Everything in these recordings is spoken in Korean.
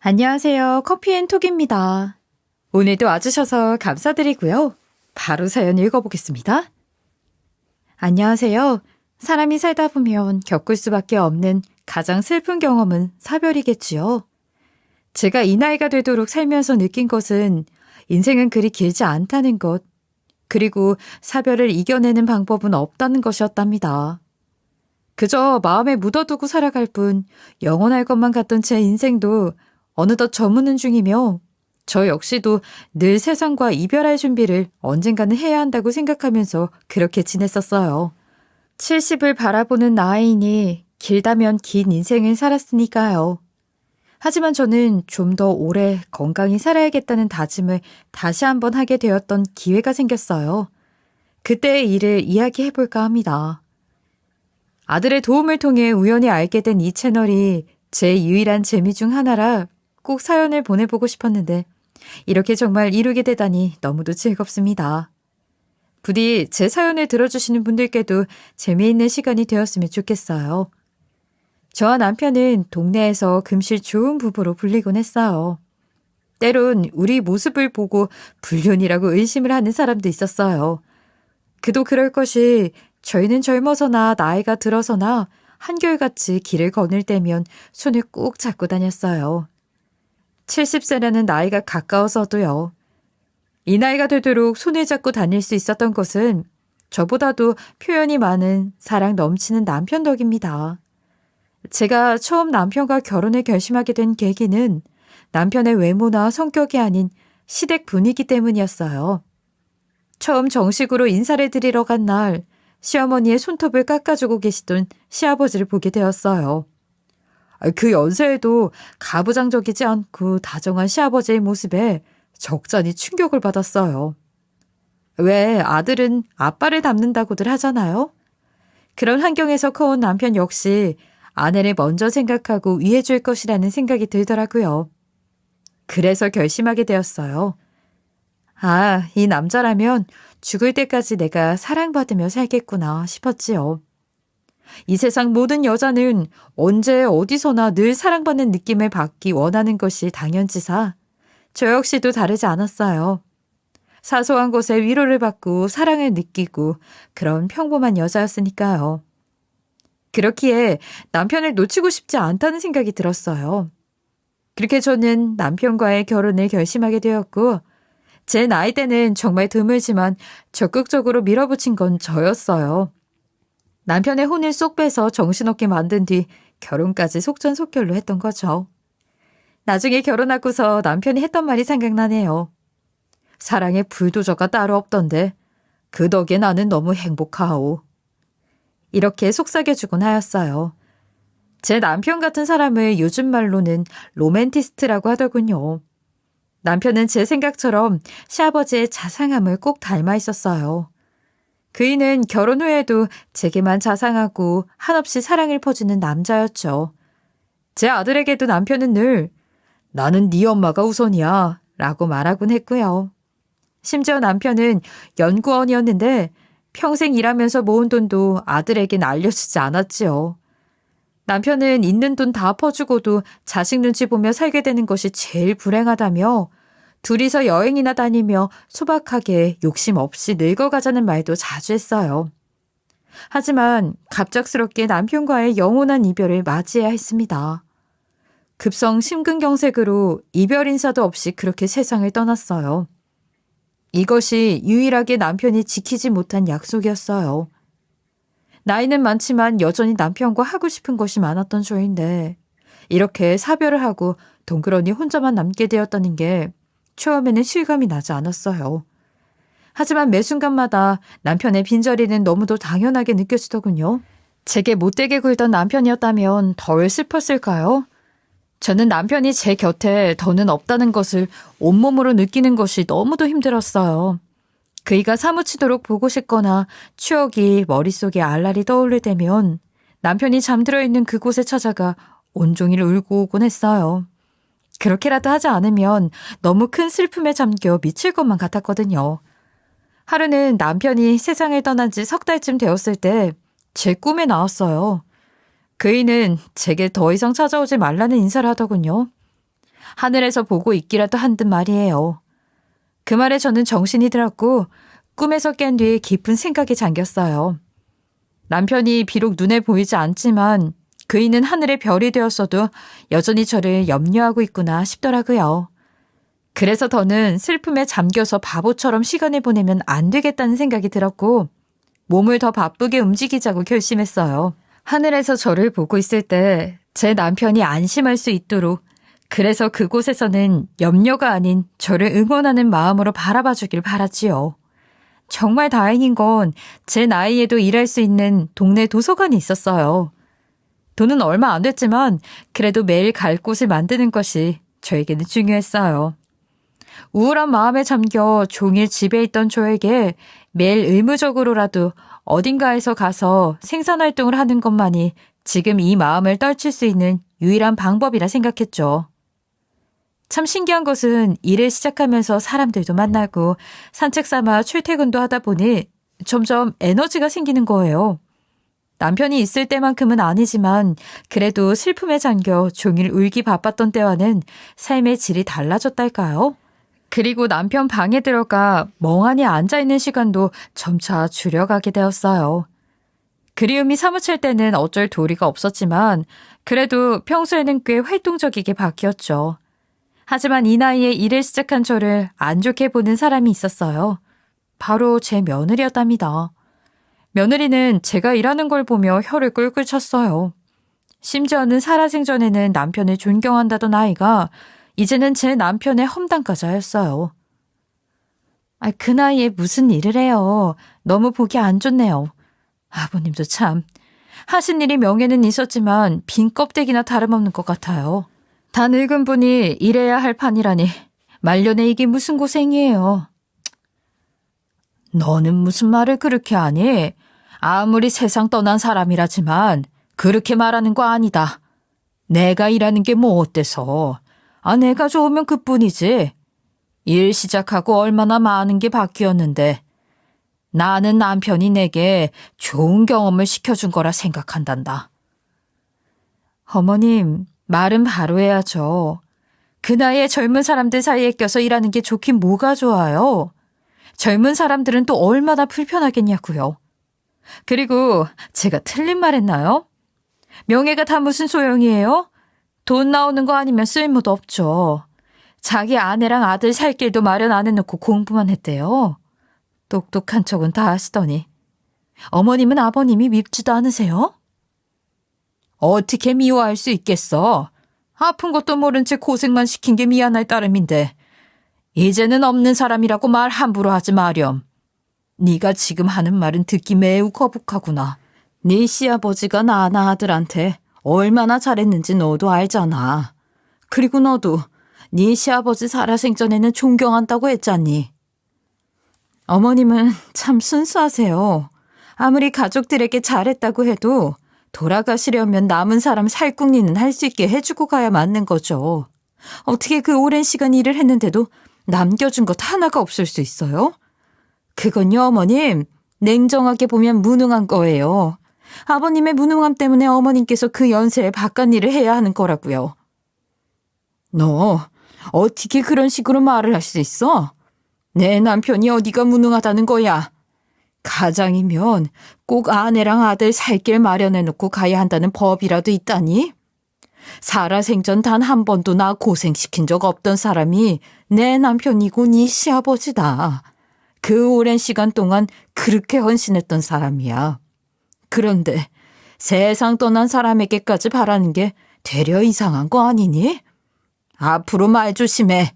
안녕하세요. 커피앤톡입니다. 오늘도 와주셔서 감사드리고요. 바로 사연 읽어보겠습니다. 안녕하세요. 사람이 살다 보면 겪을 수밖에 없는 가장 슬픈 경험은 사별이겠지요. 제가 이 나이가 되도록 살면서 느낀 것은 인생은 그리 길지 않다는 것, 그리고 사별을 이겨내는 방법은 없다는 것이었답니다. 그저 마음에 묻어두고 살아갈 뿐 영원할 것만 같던 제 인생도 어느덧 저무는 중이며 저 역시도 늘 세상과 이별할 준비를 언젠가는 해야 한다고 생각하면서 그렇게 지냈었어요. 70을 바라보는 나이니 길다면 긴 인생을 살았으니까요. 하지만 저는 좀 더 오래 건강히 살아야겠다는 다짐을 다시 한번 하게 되었던 기회가 생겼어요. 그때의 일을 이야기해볼까 합니다. 아들의 도움을 통해 우연히 알게 된 이 채널이 제 유일한 재미 중 하나라 꼭 사연을 보내보고 싶었는데 이렇게 정말 이루게 되다니 너무도 즐겁습니다. 부디 제 사연을 들어주시는 분들께도 재미있는 시간이 되었으면 좋겠어요. 저와 남편은 동네에서 금실 좋은 부부로 불리곤 했어요. 때론 우리 모습을 보고 불륜이라고 의심을 하는 사람도 있었어요. 그도 그럴 것이 저희는 젊어서나 나이가 들어서나 한결같이 길을 거닐 때면 손을 꼭 잡고 다녔어요. 70세라는 나이가 가까워서도요. 이 나이가 되도록 손을 잡고 다닐 수 있었던 것은 저보다도 표현이 많은 사랑 넘치는 남편 덕입니다. 제가 처음 남편과 결혼을 결심하게 된 계기는 남편의 외모나 성격이 아닌 시댁 분위기 때문이었어요. 처음 정식으로 인사를 드리러 간 날 시어머니의 손톱을 깎아주고 계시던 시아버지를 보게 되었어요. 그 연세에도 가부장적이지 않고 다정한 시아버지의 모습에 적잖이 충격을 받았어요. 왜 아들은 아빠를 닮는다고들 하잖아요? 그런 환경에서 커온 남편 역시 아내를 먼저 생각하고 위해줄 것이라는 생각이 들더라고요. 그래서 결심하게 되었어요. 아, 이 남자라면 죽을 때까지 내가 사랑받으며 살겠구나 싶었지요. 이 세상 모든 여자는 언제 어디서나 늘 사랑받는 느낌을 받기 원하는 것이 당연지사 저 역시도 다르지 않았어요. 사소한 것에 위로를 받고 사랑을 느끼고 그런 평범한 여자였으니까요. 그렇기에 남편을 놓치고 싶지 않다는 생각이 들었어요. 그렇게 저는 남편과의 결혼을 결심하게 되었고 제 나이 때는 정말 드물지만 적극적으로 밀어붙인 건 저였어요. 남편의 혼을 쏙 빼서 정신없게 만든 뒤 결혼까지 속전속결로 했던 거죠. 나중에 결혼하고서 남편이 했던 말이 생각나네요. 사랑에 불도저가 따로 없던데 그 덕에 나는 너무 행복하오. 이렇게 속삭여주곤 하였어요. 제 남편 같은 사람을 요즘 말로는 로맨티스트라고 하더군요. 남편은 제 생각처럼 시아버지의 자상함을 꼭 닮아 있었어요. 그이는 결혼 후에도 제게만 자상하고 한없이 사랑을 퍼주는 남자였죠. 제 아들에게도 남편은 늘 나는 네 엄마가 우선이야 라고 말하곤 했고요. 심지어 남편은 연구원이었는데 평생 일하면서 모은 돈도 아들에겐 알려주지 않았지요. 남편은 있는 돈 다 퍼주고도 자식 눈치 보며 살게 되는 것이 제일 불행하다며 둘이서 여행이나 다니며 소박하게 욕심 없이 늙어가자는 말도 자주 했어요. 하지만 갑작스럽게 남편과의 영원한 이별을 맞이해야 했습니다. 급성 심근경색으로 이별 인사도 없이 그렇게 세상을 떠났어요. 이것이 유일하게 남편이 지키지 못한 약속이었어요. 나이는 많지만 여전히 남편과 하고 싶은 것이 많았던 저인데 이렇게 사별을 하고 덩그러니 혼자만 남게 되었다는 게 처음에는 실감이 나지 않았어요. 하지만 매 순간마다 남편의 빈자리는 너무도 당연하게 느껴지더군요. 제게 못되게 굴던 남편이었다면 덜 슬펐을까요? 저는 남편이 제 곁에 더는 없다는 것을 온몸으로 느끼는 것이 너무도 힘들었어요. 그이가 사무치도록 보고 싶거나 추억이 머릿속에 알알이 떠오를 때면 남편이 잠들어 있는 그곳에 찾아가 온종일 울고 오곤 했어요. 그렇게라도 하지 않으면 너무 큰 슬픔에 잠겨 미칠 것만 같았거든요. 하루는 남편이 세상을 떠난 지 석 달쯤 되었을 때 제 꿈에 나왔어요. 그이는 제게 더 이상 찾아오지 말라는 인사를 하더군요. 하늘에서 보고 있기라도 한 듯 말이에요. 그 말에 저는 정신이 들었고 꿈에서 깬 뒤 깊은 생각에 잠겼어요. 남편이 비록 눈에 보이지 않지만 그이는 하늘의 별이 되었어도 여전히 저를 염려하고 있구나 싶더라고요. 그래서 더는 슬픔에 잠겨서 바보처럼 시간을 보내면 안 되겠다는 생각이 들었고 몸을 더 바쁘게 움직이자고 결심했어요. 하늘에서 저를 보고 있을 때 제 남편이 안심할 수 있도록 그래서 그곳에서는 염려가 아닌 저를 응원하는 마음으로 바라봐 주길 바랐지요. 정말 다행인 건 제 나이에도 일할 수 있는 동네 도서관이 있었어요. 돈은 얼마 안 됐지만 그래도 매일 갈 곳을 만드는 것이 저에게는 중요했어요. 우울한 마음에 잠겨 종일 집에 있던 저에게 매일 의무적으로라도 어딘가에서 가서 생산활동을 하는 것만이 지금 이 마음을 떨칠 수 있는 유일한 방법이라 생각했죠. 참 신기한 것은 일을 시작하면서 사람들도 만나고 산책 삼아 출퇴근도 하다 보니 점점 에너지가 생기는 거예요. 남편이 있을 때만큼은 아니지만 그래도 슬픔에 잠겨 종일 울기 바빴던 때와는 삶의 질이 달라졌달까요? 그리고 남편 방에 들어가 멍하니 앉아있는 시간도 점차 줄여가게 되었어요. 그리움이 사무칠 때는 어쩔 도리가 없었지만 그래도 평소에는 꽤 활동적이게 바뀌었죠. 하지만 이 나이에 일을 시작한 저를 안 좋게 보는 사람이 있었어요. 바로 제 며느리였답니다. 며느리는 제가 일하는 걸 보며 혀를 꿀꿀 쳤어요. 심지어는 살아생전에는 남편을 존경한다던 아이가 이제는 제 남편의 험담까지 하였어요. 그 나이에 무슨 일을 해요. 너무 보기 안 좋네요. 아버님도 참. 하신 일이 명예는 있었지만 빈 껍데기나 다름없는 것 같아요. 다 늙은 분이 일해야 할 판이라니 말년에 이게 무슨 고생이에요. 너는 무슨 말을 그렇게 하니? 아무리 세상 떠난 사람이라지만 그렇게 말하는 거 아니다. 내가 일하는 게 뭐 어때서. 내가 좋으면 그뿐이지. 일 시작하고 얼마나 많은 게 바뀌었는데 나는 남편이 내게 좋은 경험을 시켜준 거라 생각한단다. 어머님, 말은 바로 해야죠. 그 나이에 젊은 사람들 사이에 껴서 일하는 게 좋긴 뭐가 좋아요. 젊은 사람들은 또 얼마나 불편하겠냐고요. 그리고 제가 틀린 말 했나요? 명예가 다 무슨 소용이에요? 돈 나오는 거 아니면 쓸모도 없죠. 자기 아내랑 아들 살 길도 마련 안 해놓고 공부만 했대요. 똑똑한 척은 다 하시더니. 어머님은 아버님이 밉지도 않으세요? 어떻게 미워할 수 있겠어? 아픈 것도 모른 채 고생만 시킨 게 미안할 따름인데 이제는 없는 사람이라고 말 함부로 하지 마렴. 네가 지금 하는 말은 듣기 매우 거북하구나. 네 시아버지가 나나 아들한테 얼마나 잘했는지 너도 알잖아. 그리고 너도 네 시아버지 살아생전에는 존경한다고 했잖니. 어머님은 참 순수하세요. 아무리 가족들에게 잘했다고 해도 돌아가시려면 남은 사람 살궁리는 할 수 있게 해주고 가야 맞는 거죠. 어떻게 그 오랜 시간 일을 했는데도 남겨준 것 하나가 없을 수 있어요? 그건요, 어머님, 냉정하게 보면 무능한 거예요. 아버님의 무능함 때문에 어머님께서 그 연세에 바깥 일을 해야 하는 거라고요. 너 어떻게 그런 식으로 말을 할 수 있어? 내 남편이 어디가 무능하다는 거야. 가장이면 꼭 아내랑 아들 살 길 마련해놓고 가야 한다는 법이라도 있다니? 살아생전 단 한 번도 나 고생시킨 적 없던 사람이 내 남편이고 네 시아버지다. 그 오랜 시간 동안 그렇게 헌신했던 사람이야. 그런데 세상 떠난 사람에게까지 바라는 게 되려 이상한 거 아니니? 앞으로 말 조심해.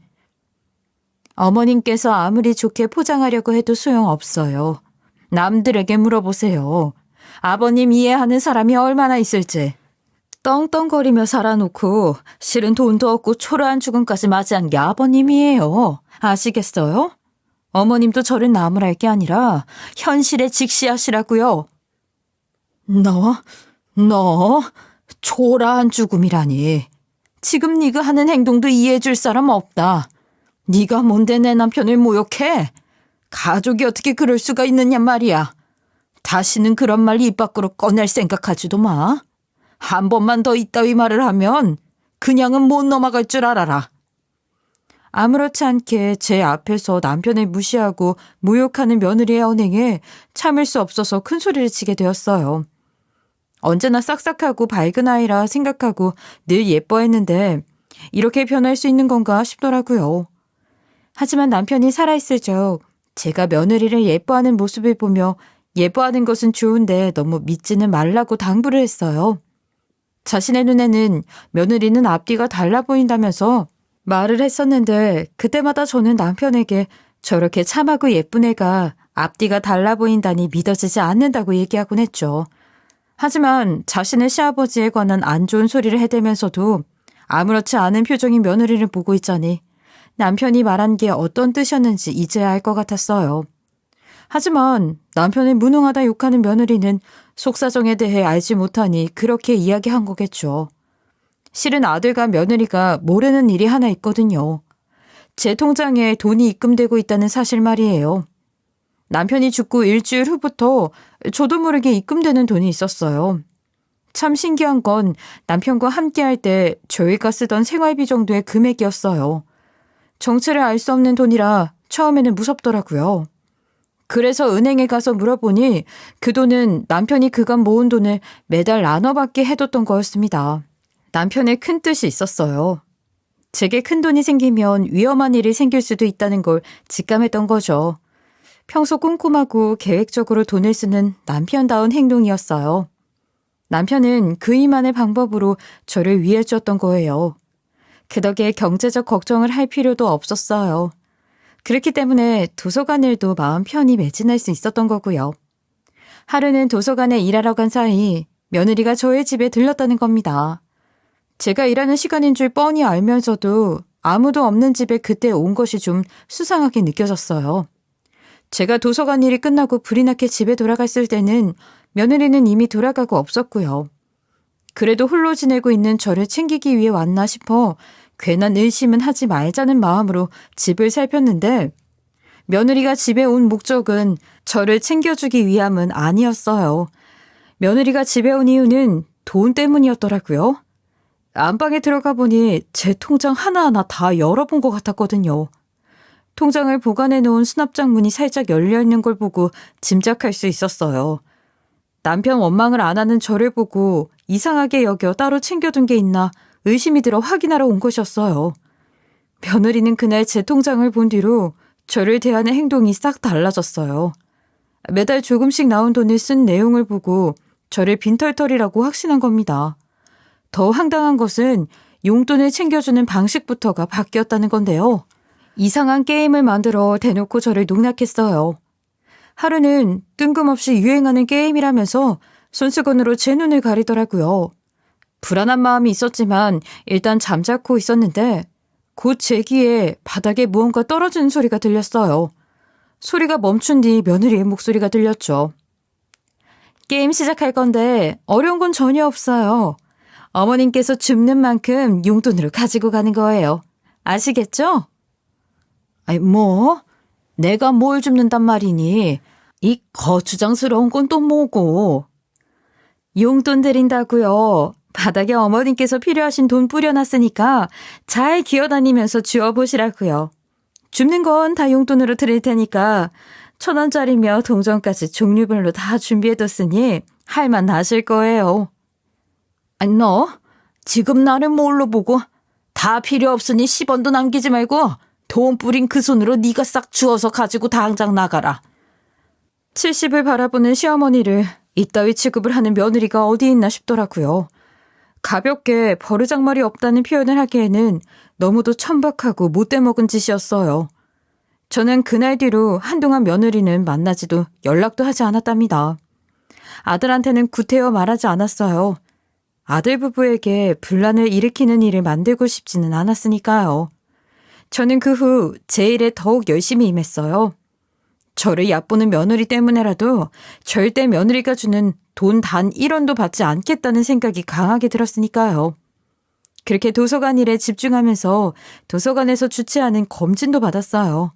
어머님께서 아무리 좋게 포장하려고 해도 소용없어요. 남들에게 물어보세요. 아버님 이해하는 사람이 얼마나 있을지. 떵떵거리며 살아놓고 실은 돈도 없고 초라한 죽음까지 맞이한 게 아버님이에요. 아시겠어요? 어머님도 저를 나무랄 게 아니라 현실에 직시하시라고요. 너 초라한 죽음이라니. 지금 네가 하는 행동도 이해해 줄 사람 없다. 네가 뭔데 내 남편을 모욕해? 가족이 어떻게 그럴 수가 있느냐 말이야. 다시는 그런 말 입 밖으로 꺼낼 생각하지도 마. 한 번만 더 이따위 말을 하면 그냥은 못 넘어갈 줄 알아라. 아무렇지 않게 제 앞에서 남편을 무시하고 모욕하는 며느리의 언행에 참을 수 없어서 큰 소리를 치게 되었어요. 언제나 싹싹하고 밝은 아이라 생각하고 늘 예뻐했는데 이렇게 변할 수 있는 건가 싶더라고요. 하지만 남편이 살아있을 적 제가 며느리를 예뻐하는 모습을 보며 예뻐하는 것은 좋은데 너무 믿지는 말라고 당부를 했어요. 자신의 눈에는 며느리는 앞뒤가 달라 보인다면서 말을 했었는데 그때마다 저는 남편에게 저렇게 참하고 예쁜 애가 앞뒤가 달라 보인다니 믿어지지 않는다고 얘기하곤 했죠. 하지만 자신의 시아버지에 관한 안 좋은 소리를 해대면서도 아무렇지 않은 표정인 며느리를 보고 있자니 남편이 말한 게 어떤 뜻이었는지 이제야 알 것 같았어요. 하지만 남편을 무능하다 욕하는 며느리는 속사정에 대해 알지 못하니 그렇게 이야기한 거겠죠. 실은 아들과 며느리가 모르는 일이 하나 있거든요. 제 통장에 돈이 입금되고 있다는 사실 말이에요. 남편이 죽고 일주일 후부터 저도 모르게 입금되는 돈이 있었어요. 참 신기한 건 남편과 함께할 때 저희가 쓰던 생활비 정도의 금액이었어요. 정체를 알 수 없는 돈이라 처음에는 무섭더라고요. 그래서 은행에 가서 물어보니 그 돈은 남편이 그간 모은 돈을 매달 나눠받게 해뒀던 거였습니다. 남편의 큰 뜻이 있었어요. 제게 큰 돈이 생기면 위험한 일이 생길 수도 있다는 걸 직감했던 거죠. 평소 꼼꼼하고 계획적으로 돈을 쓰는 남편다운 행동이었어요. 남편은 그이만의 방법으로 저를 위해 주었던 거예요. 그 덕에 경제적 걱정을 할 필요도 없었어요. 그렇기 때문에 도서관 일도 마음 편히 매진할 수 있었던 거고요. 하루는 도서관에 일하러 간 사이 며느리가 저의 집에 들렀다는 겁니다. 제가 일하는 시간인 줄 뻔히 알면서도 아무도 없는 집에 그때 온 것이 좀 수상하게 느껴졌어요. 제가 도서관 일이 끝나고 불이 나게 집에 돌아갔을 때는 며느리는 이미 돌아가고 없었고요. 그래도 홀로 지내고 있는 저를 챙기기 위해 왔나 싶어 괜한 의심은 하지 말자는 마음으로 집을 살폈는데 며느리가 집에 온 목적은 저를 챙겨주기 위함은 아니었어요. 며느리가 집에 온 이유는 돈 때문이었더라고요. 안방에 들어가 보니 제 통장 하나하나 다 열어본 것 같았거든요. 통장을 보관해 놓은 수납장 문이 살짝 열려있는 걸 보고 짐작할 수 있었어요. 남편 원망을 안 하는 저를 보고 이상하게 여겨 따로 챙겨둔 게 있나 의심이 들어 확인하러 온 것이었어요. 며느리는 그날 제 통장을 본 뒤로 저를 대하는 행동이 싹 달라졌어요. 매달 조금씩 나온 돈을 쓴 내용을 보고 저를 빈털털이라고 확신한 겁니다. 더 황당한 것은 용돈을 챙겨주는 방식부터가 바뀌었다는 건데요. 이상한 게임을 만들어 대놓고 저를 농락했어요. 하루는 뜬금없이 유행하는 게임이라면서 손수건으로 제 눈을 가리더라고요. 불안한 마음이 있었지만 일단 잠자코 있었는데 곧 제 귀에 바닥에 무언가 떨어지는 소리가 들렸어요. 소리가 멈춘 뒤 며느리의 목소리가 들렸죠. 게임 시작할 건데 어려운 건 전혀 없어요. 어머님께서 줍는 만큼 용돈으로 가지고 가는 거예요. 아시겠죠? 아니 뭐? 내가 뭘 줍는단 말이니? 이 거추장스러운 건 또 뭐고? 용돈 드린다고요. 바닥에 어머님께서 필요하신 돈 뿌려놨으니까 잘 기어다니면서 주워보시라고요. 줍는 건 다 용돈으로 드릴 테니까 1,000원짜리며 동전까지 종류별로 다 준비해뒀으니 할만 나실 거예요. 아니 너 지금 나를 뭘로 보고 다 필요 없으니 10원도 남기지 말고 돈 뿌린 그 손으로 네가 싹 주워서 가지고 당장 나가라. 70을 바라보는 시어머니를 이따위 취급을 하는 며느리가 어디 있나 싶더라고요. 가볍게 버르장말이 없다는 표현을 하기에는 너무도 천박하고 못돼먹은 짓이었어요. 저는 그날 뒤로 한동안 며느리는 만나지도 연락도 하지 않았답니다. 아들한테는 구태여 말하지 않았어요. 아들 부부에게 분란을 일으키는 일을 만들고 싶지는 않았으니까요. 저는 그 후 제 일에 더욱 열심히 임했어요. 저를 얕보는 며느리 때문에라도 절대 며느리가 주는 돈 단 1원도 받지 않겠다는 생각이 강하게 들었으니까요. 그렇게 도서관 일에 집중하면서 도서관에서 주최하는 검진도 받았어요.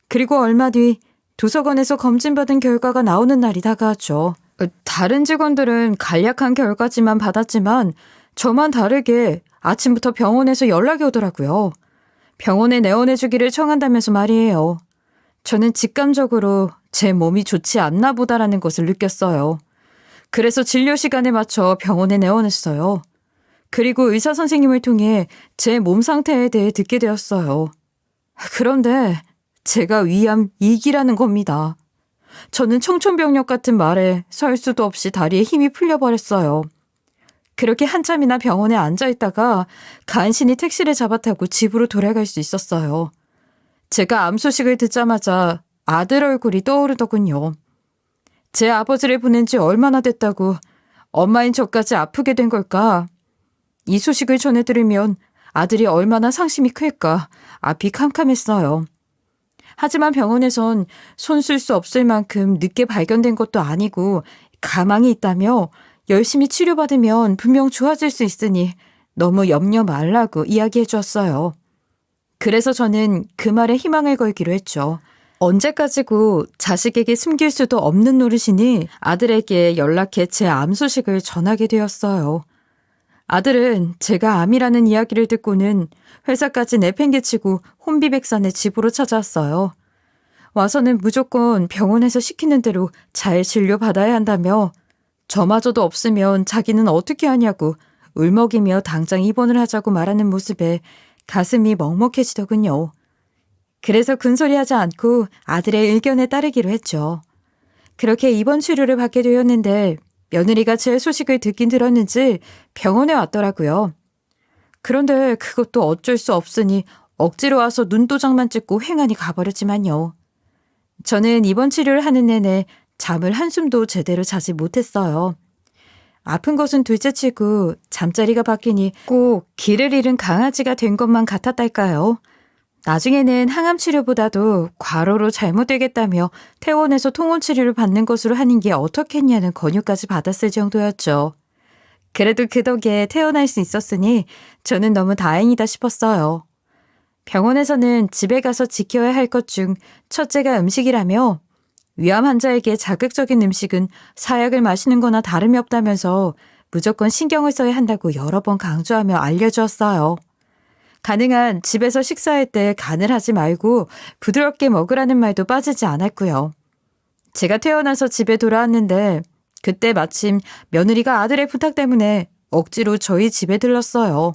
그리고 얼마 뒤 도서관에서 검진받은 결과가 나오는 날이 다가왔죠. 다른 직원들은 간략한 결과지만 받았지만 저만 다르게 아침부터 병원에서 연락이 오더라고요. 병원에 내원해주기를 청한다면서 말이에요. 저는 직감적으로 제 몸이 좋지 않나 보다라는 것을 느꼈어요. 그래서 진료 시간에 맞춰 병원에 내원했어요. 그리고 의사 선생님을 통해 제 몸 상태에 대해 듣게 되었어요. 그런데 제가 위암 2기라는 겁니다. 저는 청천벽력 같은 말에 설 수도 없이 다리에 힘이 풀려버렸어요. 그렇게 한참이나 병원에 앉아있다가 간신히 택시를 잡아타고 집으로 돌아갈 수 있었어요. 제가 암 소식을 듣자마자 아들 얼굴이 떠오르더군요. 제 아버지를 보낸 지 얼마나 됐다고 엄마인 저까지 아프게 된 걸까? 이 소식을 전해 들으면 아들이 얼마나 상심이 클까 앞이 캄캄했어요. 하지만 병원에선 손 쓸 수 없을 만큼 늦게 발견된 것도 아니고 가망이 있다며 열심히 치료받으면 분명 좋아질 수 있으니 너무 염려 말라고 이야기해 주었어요. 그래서 저는 그 말에 희망을 걸기로 했죠. 언제까지고 자식에게 숨길 수도 없는 노릇이니 아들에게 연락해 제 암 소식을 전하게 되었어요. 아들은 제가 암이라는 이야기를 듣고는 회사까지 내팽개치고 혼비백산의 집으로 찾아왔어요. 와서는 무조건 병원에서 시키는 대로 잘 진료받아야 한다며 저마저도 없으면 자기는 어떻게 하냐고 울먹이며 당장 입원을 하자고 말하는 모습에 가슴이 먹먹해지더군요. 그래서 큰소리하지 않고 아들의 의견에 따르기로 했죠. 그렇게 입원 치료를 받게 되었는데 며느리가 제 소식을 듣긴 들었는지 병원에 왔더라고요. 그런데 그것도 어쩔 수 없으니 억지로 와서 눈도장만 찍고 횡하니 가버렸지만요. 저는 입원 치료를 하는 내내 잠을 한숨도 제대로 자지 못했어요. 아픈 것은 둘째치고 잠자리가 바뀌니 꼭 길을 잃은 강아지가 된 것만 같았달까요. 나중에는 항암 치료보다도 과로로 잘못되겠다며 퇴원해서 통원 치료를 받는 것으로 하는 게 어떻겠냐는 권유까지 받았을 정도였죠. 그래도 그 덕에 퇴원할 수 있었으니 저는 너무 다행이다 싶었어요. 병원에서는 집에 가서 지켜야 할 것 중 첫째가 음식이라며 위암 환자에게 자극적인 음식은 사약을 마시는 거나 다름이 없다면서 무조건 신경을 써야 한다고 여러 번 강조하며 알려주었어요. 가능한 집에서 식사할 때 간을 하지 말고 부드럽게 먹으라는 말도 빠지지 않았고요. 제가 태어나서 집에 돌아왔는데 그때 마침 며느리가 아들의 부탁 때문에 억지로 저희 집에 들렀어요.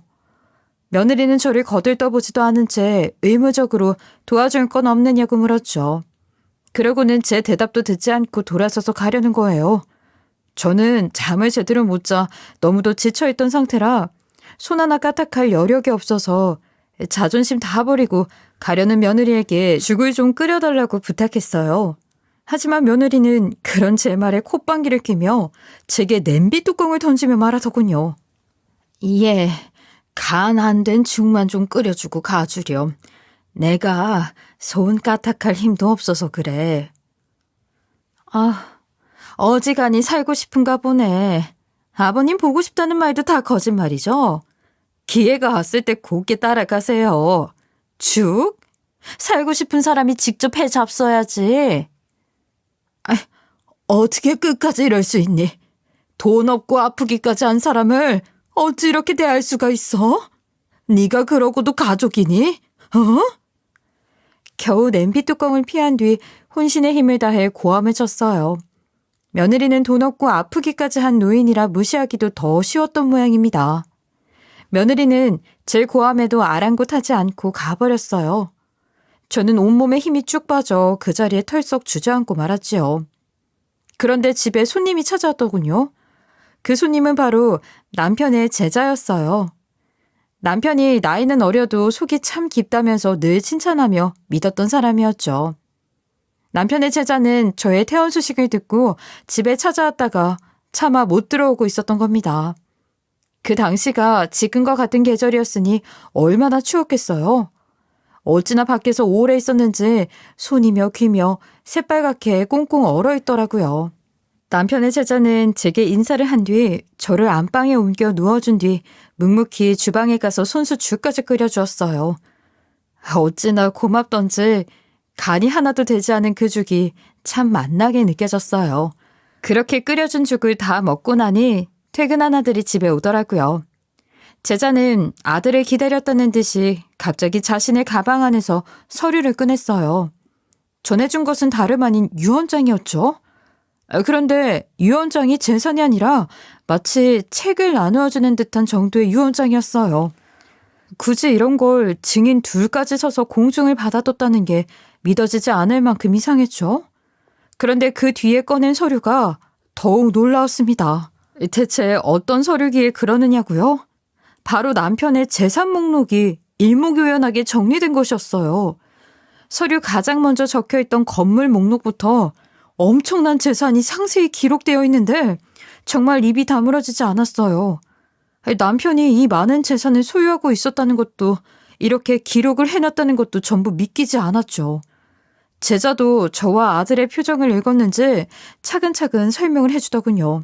며느리는 저를 거들떠보지도 않은 채 의무적으로 도와줄 건 없느냐고 물었죠. 그러고는 제 대답도 듣지 않고 돌아서서 가려는 거예요. 저는 잠을 제대로 못 자 너무도 지쳐있던 상태라 손 하나 까딱할 여력이 없어서 자존심 다 버리고 가려는 며느리에게 죽을 좀 끓여달라고 부탁했어요. 하지만 며느리는 그런 제 말에 콧방귀를 뀌며 제게 냄비 뚜껑을 던지며 말하더군요. 예, 간 안 된 죽만 좀 끓여주고 가주렴. 내가 손 까딱할 힘도 없어서 그래. 아, 어지간히 살고 싶은가 보네. 아버님 보고 싶다는 말도 다 거짓말이죠? 기회가 왔을 때 곱게 따라가세요. 죽? 살고 싶은 사람이 직접 해 잡숴야지. 아, 어떻게 끝까지 이럴 수 있니? 돈 없고 아프기까지 한 사람을 어찌 이렇게 대할 수가 있어? 네가 그러고도 가족이니? 어? 겨우 냄비 뚜껑을 피한 뒤 혼신의 힘을 다해 고함을 쳤어요. 며느리는 돈 없고 아프기까지 한 노인이라 무시하기도 더 쉬웠던 모양입니다. 며느리는 제 고함에도 아랑곳하지 않고 가버렸어요. 저는 온몸에 힘이 쭉 빠져 그 자리에 털썩 주저앉고 말았지요. 그런데 집에 손님이 찾아왔더군요. 그 손님은 바로 남편의 제자였어요. 남편이 나이는 어려도 속이 참 깊다면서 늘 칭찬하며 믿었던 사람이었죠. 남편의 제자는 저의 퇴원 소식을 듣고 집에 찾아왔다가 차마 못 들어오고 있었던 겁니다. 그 당시가 지금과 같은 계절이었으니 얼마나 추웠겠어요. 어찌나 밖에서 오래 있었는지 손이며 귀며 새빨갛게 꽁꽁 얼어있더라고요. 남편의 제자는 제게 인사를 한 뒤 저를 안방에 옮겨 누워준 뒤 묵묵히 주방에 가서 손수 죽까지 끓여주었어요. 어찌나 고맙던지 간이 하나도 되지 않은 그 죽이 참 맛나게 느껴졌어요. 그렇게 끓여준 죽을 다 먹고 나니 퇴근한 아들이 집에 오더라고요. 제자는 아들을 기다렸다는 듯이 갑자기 자신의 가방 안에서 서류를 꺼냈어요. 전해준 것은 다름 아닌 유언장이었죠. 그런데 유언장이 재산이 아니라 마치 책을 나누어주는 듯한 정도의 유언장이었어요. 굳이 이런 걸 증인 둘까지 서서 공증을 받아뒀다는 게 믿어지지 않을 만큼 이상했죠. 그런데 그 뒤에 꺼낸 서류가 더욱 놀라웠습니다. 대체 어떤 서류기에 그러느냐고요? 바로 남편의 재산 목록이 일목요연하게 정리된 것이었어요. 서류 가장 먼저 적혀있던 건물 목록부터 엄청난 재산이 상세히 기록되어 있는데 정말 입이 다물어지지 않았어요. 남편이 이 많은 재산을 소유하고 있었다는 것도, 이렇게 기록을 해놨다는 것도 전부 믿기지 않았죠. 제자도 저와 아들의 표정을 읽었는지 차근차근 설명을 해주더군요.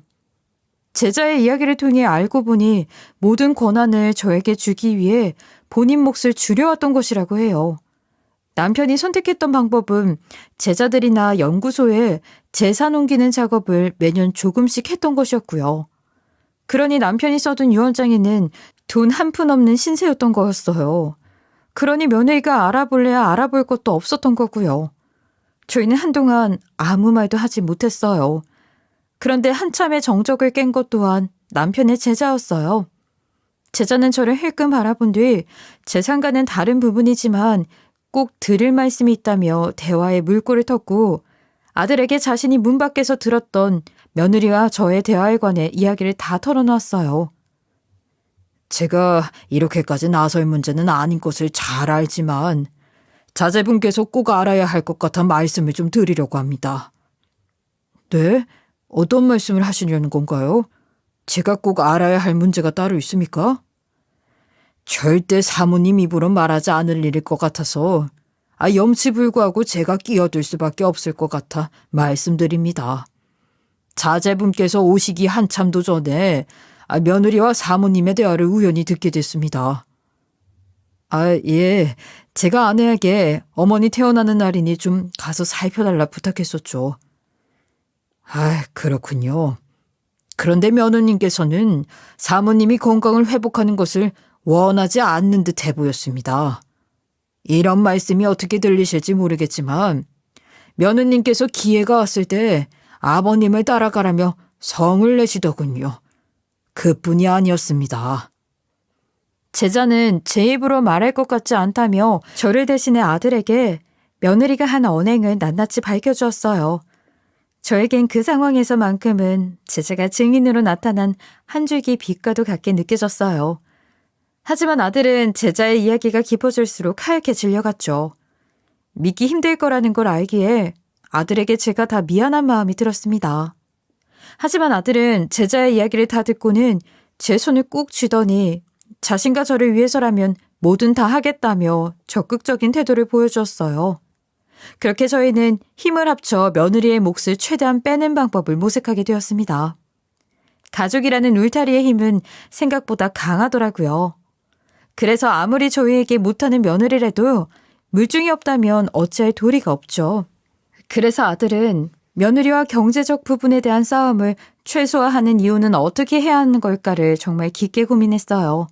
제자의 이야기를 통해 알고 보니 모든 권한을 저에게 주기 위해 본인 몫을 줄여왔던 것이라고 해요. 남편이 선택했던 방법은 제자들이나 연구소에 재산 옮기는 작업을 매년 조금씩 했던 것이었고요. 그러니 남편이 써둔 유언장에는 돈 한 푼 없는 신세였던 거였어요. 그러니 며느리가 알아볼래야 알아볼 것도 없었던 거고요. 저희는 한동안 아무 말도 하지 못했어요. 그런데 한참의 정적을 깬 것 또한 남편의 제자였어요. 제자는 저를 힐끔 바라본 뒤 재산과는 다른 부분이지만 꼭 드릴 말씀이 있다며 대화에 물꼬를 텄고 아들에게 자신이 문 밖에서 들었던 며느리와 저의 대화에 관해 이야기를 다 털어놨어요. 제가 이렇게까지 나설 문제는 아닌 것을 잘 알지만 자제분께서 꼭 알아야 할 것 같아 말씀을 좀 드리려고 합니다. 네? 어떤 말씀을 하시려는 건가요? 제가 꼭 알아야 할 문제가 따로 있습니까? 절대 사모님 입으로 말하지 않을 일일 것 같아서 염치불구하고 제가 끼어들 수밖에 없을 것 같아 말씀드립니다. 자제분께서 오시기 한참도 전에 며느리와 사모님의 대화를 우연히 듣게 됐습니다. 예. 제가 아내에게 어머니 태어나는 날이니 좀 가서 살펴달라 부탁했었죠. 그렇군요. 그런데 며느님께서는 사모님이 건강을 회복하는 것을 원하지 않는 듯해 보였습니다. 이런 말씀이 어떻게 들리실지 모르겠지만 며느님께서 기회가 왔을 때 아버님을 따라가라며 성을 내시더군요. 그뿐이 아니었습니다. 제자는 제 입으로 말할 것 같지 않다며 저를 대신해 아들에게 며느리가 한 언행을 낱낱이 밝혀주었어요. 저에겐 그 상황에서만큼은 제자가 증인으로 나타난 한 줄기 빛과도 같게 느껴졌어요. 하지만 아들은 제자의 이야기가 깊어질수록 하얗게 질려갔죠. 믿기 힘들 거라는 걸 알기에 아들에게 제가 다 미안한 마음이 들었습니다. 하지만 아들은 제자의 이야기를 다 듣고는 제 손을 꾹 쥐더니 자신과 저를 위해서라면 뭐든 다 하겠다며 적극적인 태도를 보여주었어요. 그렇게 저희는 힘을 합쳐 며느리의 몫을 최대한 빼는 방법을 모색하게 되었습니다. 가족이라는 울타리의 힘은 생각보다 강하더라고요. 그래서 아무리 저희에게 못하는 며느리라도 물증이 없다면 어찌할 도리가 없죠. 그래서 아들은 며느리와 경제적 부분에 대한 싸움을 최소화하는 이유는 어떻게 해야 하는 걸까를 정말 깊게 고민했어요.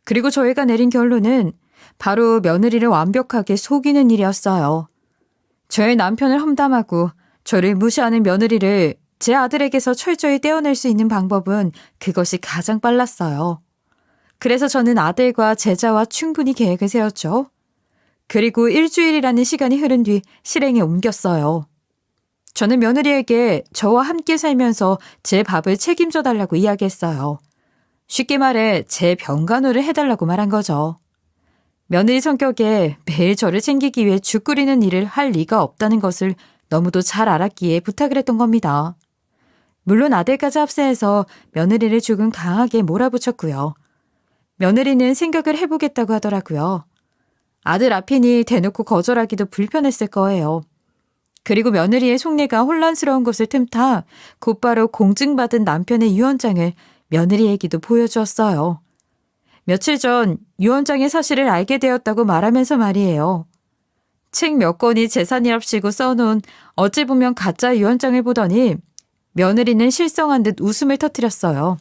그리고 저희가 내린 결론은 바로 며느리를 완벽하게 속이는 일이었어요. 저의 남편을 험담하고 저를 무시하는 며느리를 제 아들에게서 철저히 떼어낼 수 있는 방법은 그것이 가장 빨랐어요. 그래서 저는 아들과 제자와 충분히 계획을 세웠죠. 그리고 일주일이라는 시간이 흐른 뒤 실행에 옮겼어요. 저는 며느리에게 저와 함께 살면서 제 밥을 책임져 달라고 이야기했어요. 쉽게 말해 제 병간호를 해달라고 말한 거죠. 며느리 성격에 매일 저를 챙기기 위해 죽 끓이는 일을 할 리가 없다는 것을 너무도 잘 알았기에 부탁을 했던 겁니다. 물론 아들까지 합세해서 며느리를 조금 강하게 몰아붙였고요. 며느리는 생각을 해보겠다고 하더라고요. 아들 앞이니 대놓고 거절하기도 불편했을 거예요. 그리고 며느리의 속내가 혼란스러운 것을 틈타 곧바로 공증받은 남편의 유언장을 며느리에게도 보여주었어요. 며칠 전 유언장의 사실을 알게 되었다고 말하면서 말이에요. 책 몇 권이 재산이랍시고 써놓은 어찌 보면 가짜 유언장을 보더니 며느리는 실성한 듯 웃음을 터뜨렸어요.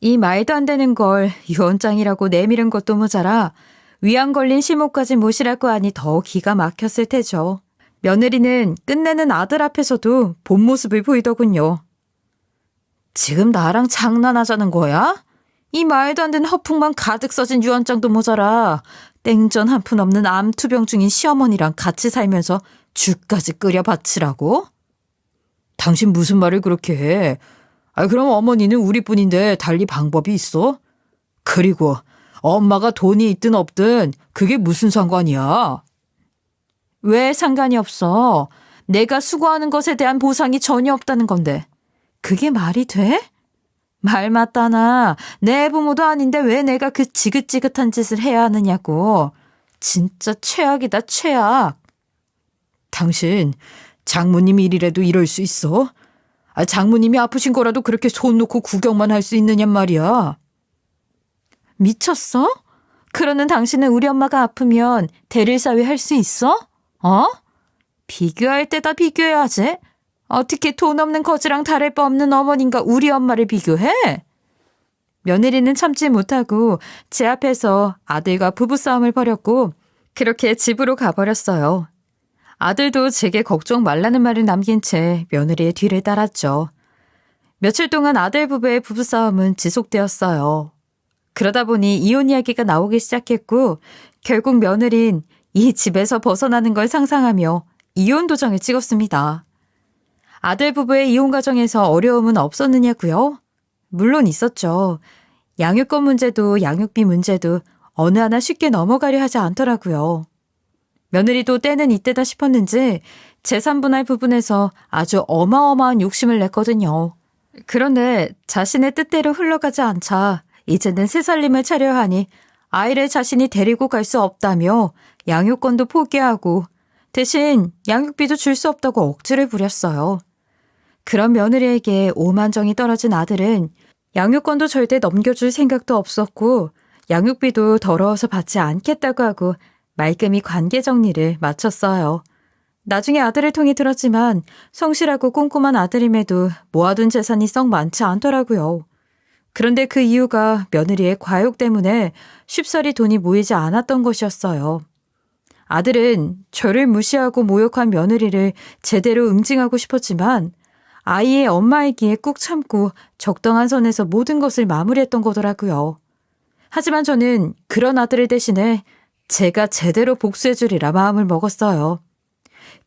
이 말도 안 되는 걸 유언장이라고 내미는 것도 모자라 위안 걸린 시모까지 모시라고 하니 더 기가 막혔을 테죠. 며느리는 끝내는 아들 앞에서도 본 모습을 보이더군요. 지금 나랑 장난하자는 거야? 이 말도 안 되는 허풍만 가득 써진 유언장도 모자라 땡전 한 푼 없는 암투병 중인 시어머니랑 같이 살면서 죽까지 끓여 바치라고? 당신 무슨 말을 그렇게 해? 그럼 어머니는 우리뿐인데 달리 방법이 있어? 그리고 엄마가 돈이 있든 없든 그게 무슨 상관이야? 왜 상관이 없어? 내가 수고하는 것에 대한 보상이 전혀 없다는 건데. 그게 말이 돼? 말 맞다나. 내 부모도 아닌데 왜 내가 그 지긋지긋한 짓을 해야 하느냐고. 진짜 최악이다, 최악. 당신 장모님 일이라도 이럴 수 있어? 장모님이 아프신 거라도 그렇게 손 놓고 구경만 할 수 있느냔 말이야. 미쳤어? 그러는 당신은 우리 엄마가 아프면 대릴사회 할 수 있어? 비교할 때다 비교해야지. 어떻게 돈 없는 거지랑 다를 바 없는 어머님과 우리 엄마를 비교해? 며느리는 참지 못하고 제 앞에서 아들과 부부싸움을 벌였고 그렇게 집으로 가버렸어요. 아들도 제게 걱정 말라는 말을 남긴 채 며느리의 뒤를 따랐죠. 며칠 동안 아들 부부의 부부싸움은 지속되었어요. 그러다 보니 이혼 이야기가 나오기 시작했고 결국 며느린 이 집에서 벗어나는 걸 상상하며 이혼 도장을 찍었습니다. 아들 부부의 이혼 과정에서 어려움은 없었느냐고요? 물론 있었죠. 양육권 문제도 양육비 문제도 어느 하나 쉽게 넘어가려 하지 않더라고요. 며느리도 때는 이때다 싶었는지 재산분할 부분에서 아주 어마어마한 욕심을 냈거든요. 그런데 자신의 뜻대로 흘러가지 않자 이제는 새살림을 차려야 하니 아이를 자신이 데리고 갈 수 없다며 양육권도 포기하고 대신 양육비도 줄 수 없다고 억지를 부렸어요. 그런 며느리에게 오만정이 떨어진 아들은 양육권도 절대 넘겨줄 생각도 없었고 양육비도 더러워서 받지 않겠다고 하고 말끔히 관계 정리를 마쳤어요. 나중에 아들을 통해 들었지만 성실하고 꼼꼼한 아들임에도 모아둔 재산이 썩 많지 않더라고요. 그런데 그 이유가 며느리의 과욕 때문에 쉽사리 돈이 모이지 않았던 것이었어요. 아들은 저를 무시하고 모욕한 며느리를 제대로 응징하고 싶었지만 아이의 엄마이기에 꾹 참고 적당한 선에서 모든 것을 마무리했던 거더라고요. 하지만 저는 그런 아들을 대신해 제가 제대로 복수해주리라 마음을 먹었어요.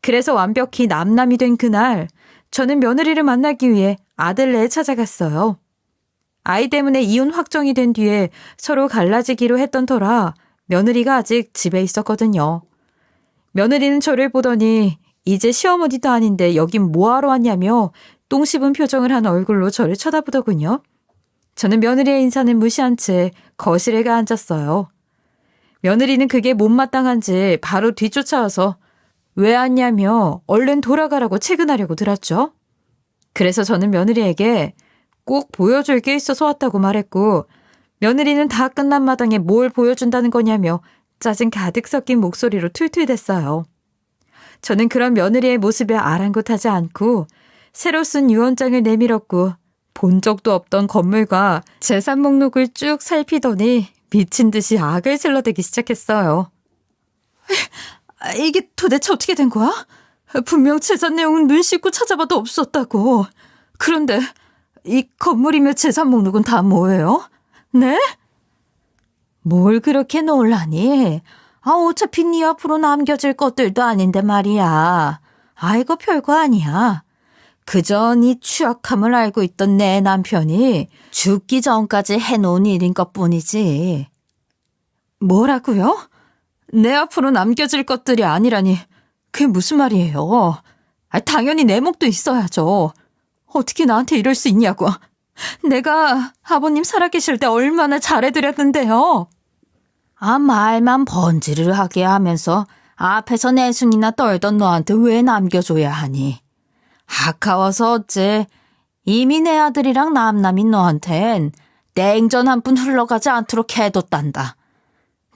그래서 완벽히 남남이 된 그날 저는 며느리를 만나기 위해 아들네에 찾아갔어요. 아이 때문에 이혼 확정이 된 뒤에 서로 갈라지기로 했던 터라 며느리가 아직 집에 있었거든요. 며느리는 저를 보더니 이제 시어머니도 아닌데 여긴 뭐하러 왔냐며 똥 씹은 표정을 한 얼굴로 저를 쳐다보더군요. 저는 며느리의 인사는 무시한 채 거실에 가 앉았어요. 며느리는 그게 못마땅한지 바로 뒤쫓아와서 왜 왔냐며 얼른 돌아가라고 퇴근하려고 들었죠. 그래서 저는 며느리에게 꼭 보여줄 게 있어서 왔다고 말했고 며느리는 다 끝난 마당에 뭘 보여준다는 거냐며 짜증 가득 섞인 목소리로 툴툴댔어요. 저는 그런 며느리의 모습에 아랑곳하지 않고 새로 쓴 유언장을 내밀었고 본 적도 없던 건물과 재산 목록을 쭉 살피더니 미친 듯이 악을 질러대기 시작했어요. 이게 도대체 어떻게 된 거야? 분명 재산 내용은 눈 씻고 찾아봐도 없었다고. 그런데 이 건물이며 재산 목록은 다 뭐예요? 네? 뭘 그렇게 놀라니? 어차피 네 앞으로 남겨질 것들도 아닌데 말이야. 이거 별거 아니야. 그저 네 취약함을 알고 있던 내 남편이 죽기 전까지 해놓은 일인 것뿐이지. 뭐라고요? 내 앞으로 남겨질 것들이 아니라니 그게 무슨 말이에요? 당연히 내 몫도 있어야죠. 어떻게 나한테 이럴 수 있냐고. 내가 아버님 살아계실 때 얼마나 잘해드렸는데요. 말만 번지를 하게 하면서 앞에서 내숭이나 떨던 너한테 왜 남겨줘야 하니? 아까워서 어째. 이미 내 아들이랑 남남인 너한텐 냉전 한 푼 흘러가지 않도록 해뒀단다.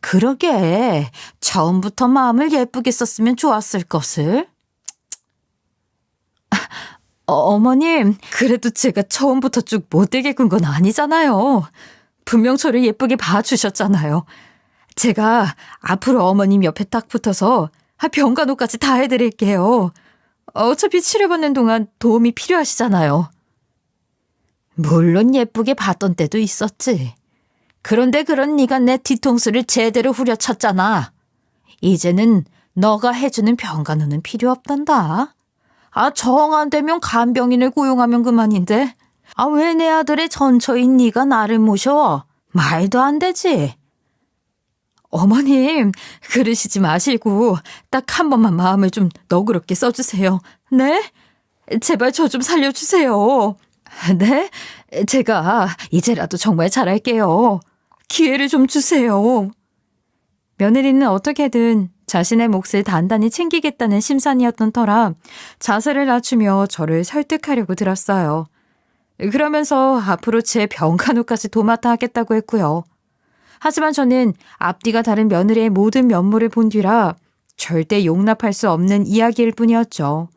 그러게 처음부터 마음을 예쁘게 썼으면 좋았을 것을. 어머님, 그래도 제가 처음부터 쭉 못되게 군 건 아니잖아요. 분명 저를 예쁘게 봐주셨잖아요. 제가 앞으로 어머님 옆에 딱 붙어서 병간호까지 다 해드릴게요. 어차피 치료받는 동안 도움이 필요하시잖아요. 물론 예쁘게 봤던 때도 있었지. 그런데 그런 네가 내 뒤통수를 제대로 후려쳤잖아. 이제는 너가 해주는 병간호는 필요 없단다. 정 안 되면 간병인을 고용하면 그만인데. 왜 내 아들의 전처인 네가 나를 모셔? 말도 안 되지. 어머님, 그러시지 마시고 딱 한 번만 마음을 좀 너그럽게 써주세요. 네? 제발 저 좀 살려주세요. 네? 제가 이제라도 정말 잘할게요. 기회를 좀 주세요. 며느리는 어떻게든 자신의 몫을 단단히 챙기겠다는 심산이었던 터라 자세를 낮추며 저를 설득하려고 들었어요. 그러면서 앞으로 제 병간호까지 도맡아 하겠다고 했고요. 하지만 저는 앞뒤가 다른 며느리의 모든 면모를 본 뒤라 절대 용납할 수 없는 이야기일 뿐이었죠.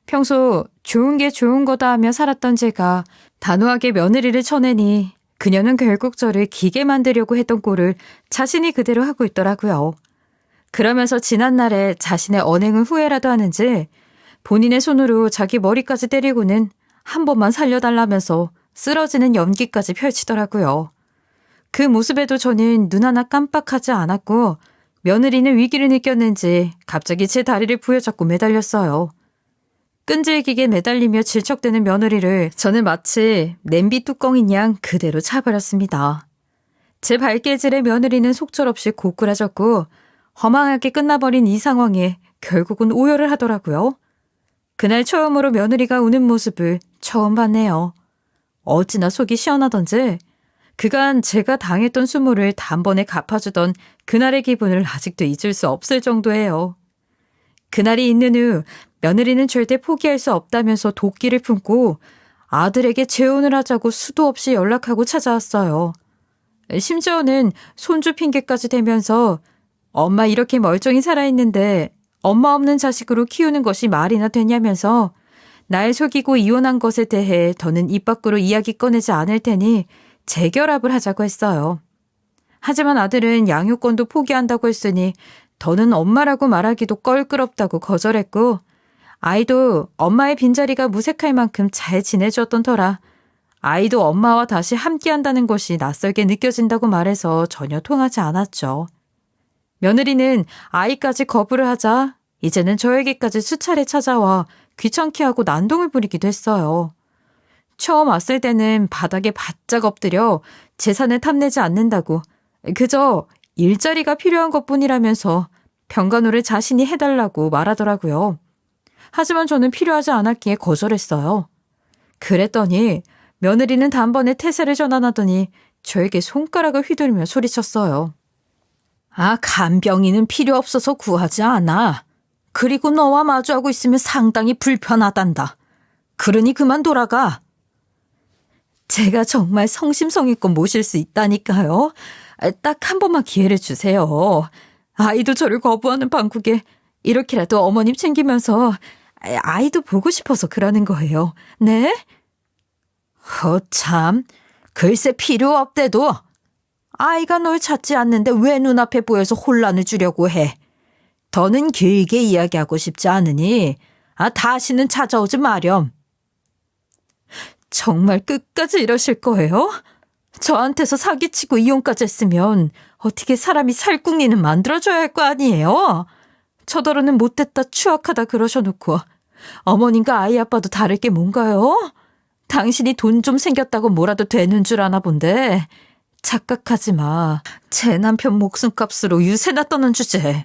평소 좋은 게 좋은 거다 하며 살았던 제가 단호하게 며느리를 쳐내니 그녀는 결국 저를 기게 만들려고 했던 꼴을 자신이 그대로 하고 있더라고요. 그러면서 지난날에 자신의 언행을 후회라도 하는지 본인의 손으로 자기 머리까지 때리고는 한 번만 살려달라면서 쓰러지는 연기까지 펼치더라고요. 그 모습에도 저는 눈 하나 깜빡하지 않았고 며느리는 위기를 느꼈는지 갑자기 제 다리를 부여잡고 매달렸어요. 끈질기게 매달리며 질척대는 며느리를 저는 마치 냄비 뚜껑인 양 그대로 차버렸습니다. 제 발길질에 며느리는 속절없이 고꾸라졌고 허망하게 끝나버린 이 상황에 결국은 오열을 하더라고요. 그날 처음으로 며느리가 우는 모습을 처음 봤네요. 어찌나 속이 시원하던지 그간 제가 당했던 수모를 단번에 갚아주던 그날의 기분을 아직도 잊을 수 없을 정도예요. 그날이 있는 후 며느리는 절대 포기할 수 없다면서 도끼를 품고 아들에게 재혼을 하자고 수도 없이 연락하고 찾아왔어요. 심지어는 손주 핑계까지 대면서 엄마 이렇게 멀쩡히 살아있는데 엄마 없는 자식으로 키우는 것이 말이나 되냐면서 날 속이고 이혼한 것에 대해 더는 입 밖으로 이야기 꺼내지 않을 테니 재결합을 하자고 했어요. 하지만 아들은 양육권도 포기한다고 했으니 더는 엄마라고 말하기도 껄끄럽다고 거절했고 아이도 엄마의 빈자리가 무색할 만큼 잘 지내주었던 터라 아이도 엄마와 다시 함께한다는 것이 낯설게 느껴진다고 말해서 전혀 통하지 않았죠. 며느리는 아이까지 거부를 하자 이제는 저에게까지 수차례 찾아와 귀찮게 하고 난동을 부리기도 했어요. 처음 왔을 때는 바닥에 바짝 엎드려 재산을 탐내지 않는다고 그저 일자리가 필요한 것뿐이라면서 병간호를 자신이 해달라고 말하더라고요. 하지만 저는 필요하지 않았기에 거절했어요. 그랬더니 며느리는 단번에 태세를 전환하더니 저에게 손가락을 휘두르며 소리쳤어요. 간병인은 필요 없어서 구하지 않아. 그리고 너와 마주하고 있으면 상당히 불편하단다. 그러니 그만 돌아가. 제가 정말 성심성의껏 모실 수 있다니까요. 딱 한 번만 기회를 주세요. 아이도 저를 거부하는 방국에 이렇게라도 어머님 챙기면서 아이도 보고 싶어서 그러는 거예요. 네? 참, 글쎄 필요 없대도. 아이가 널 찾지 않는데 왜 눈앞에 보여서 혼란을 주려고 해. 더는 길게 이야기하고 싶지 않으니 다시는 찾아오지 마렴. 정말 끝까지 이러실 거예요? 저한테서 사기치고 이혼까지 했으면 어떻게 사람이 살궁리는 만들어줘야 할 거 아니에요? 저더러는 못됐다 추악하다 그러셔놓고 어머님과 아이 아빠도 다를 게 뭔가요? 당신이 돈 좀 생겼다고 뭐라도 되는 줄 아나 본데 착각하지 마. 제 남편 목숨값으로 유세나 떠는 주제.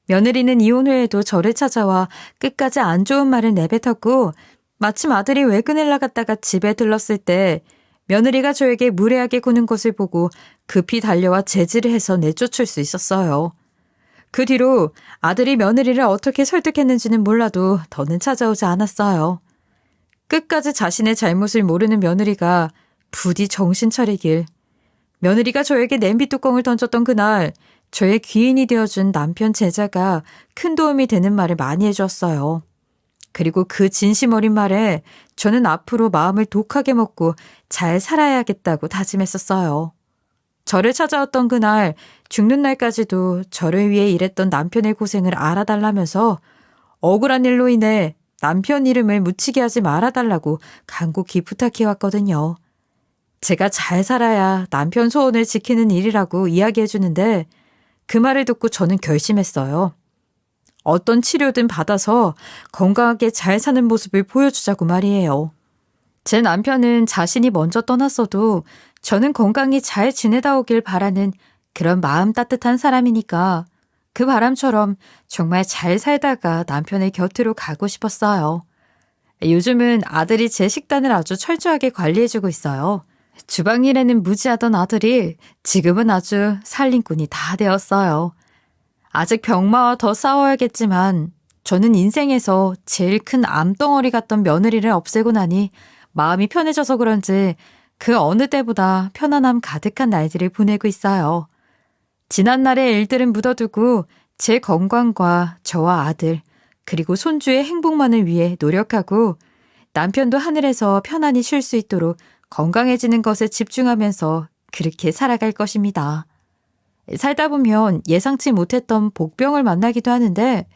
며느리는 이혼 후에도 저를 찾아와 끝까지 안 좋은 말을 내뱉었고 마침 아들이 외근을 나갔다가 집에 들렀을 때 며느리가 저에게 무례하게 구는 것을 보고 급히 달려와 제지를 해서 내쫓을 수 있었어요. 그 뒤로 아들이 며느리를 어떻게 설득했는지는 몰라도 더는 찾아오지 않았어요. 끝까지 자신의 잘못을 모르는 며느리가 부디 정신 차리길. 며느리가 저에게 냄비 뚜껑을 던졌던 그날 저의 귀인이 되어준 남편 제자가 큰 도움이 되는 말을 많이 해주었어요. 그리고 그 진심 어린 말에 저는 앞으로 마음을 독하게 먹고 잘 살아야겠다고 다짐했었어요. 저를 찾아왔던 그날, 죽는 날까지도 저를 위해 일했던 남편의 고생을 알아달라면서 억울한 일로 인해 남편 이름을 묻히게 하지 말아달라고 간곡히 부탁해왔거든요. 제가 잘 살아야 남편 소원을 지키는 일이라고 이야기해주는데 그 말을 듣고 저는 결심했어요. 어떤 치료든 받아서 건강하게 잘 사는 모습을 보여주자고 말이에요. 제 남편은 자신이 먼저 떠났어도 저는 건강히 잘 지내다 오길 바라는 그런 마음 따뜻한 사람이니까 그 바람처럼 정말 잘 살다가 남편의 곁으로 가고 싶었어요. 요즘은 아들이 제 식단을 아주 철저하게 관리해주고 있어요. 주방일에는 무지하던 아들이 지금은 아주 살림꾼이 다 되었어요. 아직 병마와 더 싸워야겠지만 저는 인생에서 제일 큰 암덩어리 같던 며느리를 없애고 나니 마음이 편해져서 그런지 그 어느 때보다 편안함 가득한 날들을 보내고 있어요. 지난날의 일들은 묻어두고 제 건강과 저와 아들 그리고 손주의 행복만을 위해 노력하고 남편도 하늘에서 편안히 쉴 수 있도록 건강해지는 것에 집중하면서 그렇게 살아갈 것입니다. 살다 보면 예상치 못했던 복병을 만나기도 하는데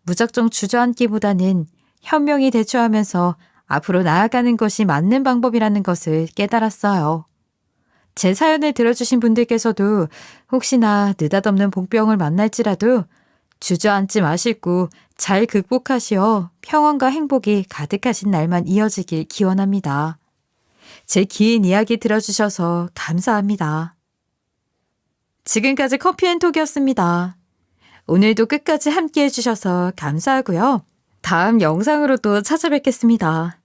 무작정 주저앉기보다는 현명히 대처하면서 앞으로 나아가는 것이 맞는 방법이라는 것을 깨달았어요. 제 사연을 들어주신 분들께서도 혹시나 느닷없는 복병을 만날지라도 주저앉지 마시고 잘 극복하시어 평안과 행복이 가득하신 날만 이어지길 기원합니다. 제 긴 이야기 들어주셔서 감사합니다. 지금까지 커피앤톡이었습니다. 오늘도 끝까지 함께 해주셔서 감사하고요. 다음 영상으로 또 찾아뵙겠습니다.